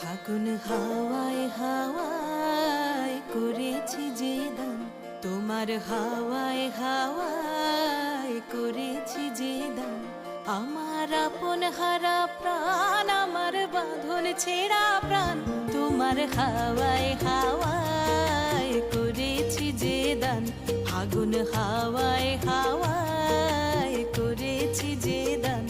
ফাগুন হাওয়ায় হাওয়ায় করেছি যে দান, তোমার হাওয়ায় হাওয়ায় করেছি যে দান। আমার আপন হারা প্রাণ, আমার বাঁধন ছেঁড়া প্রাণ, তোমার হাওয়ায় হাওয়ায় করেছি যে দান। ফাগুন হাওয়ায় হাওয়ায় করেছি যে দান।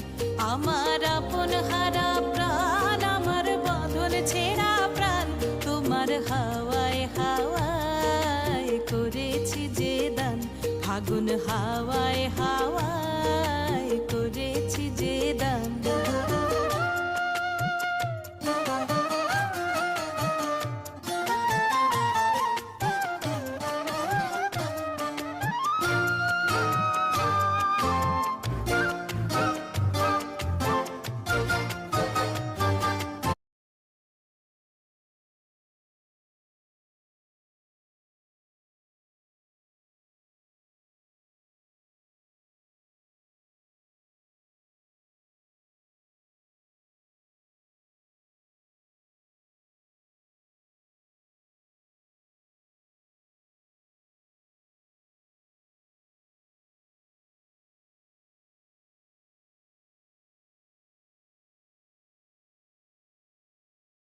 আমার আপন হারা প্রাণ, আমার বাঁধন ছেঁড়া প্রাণ, তোমার হাওয়ায় হাওয়ায় করেছি যে দান। ফাগুন হাওয়ায় হাওয়ায় করেছি যে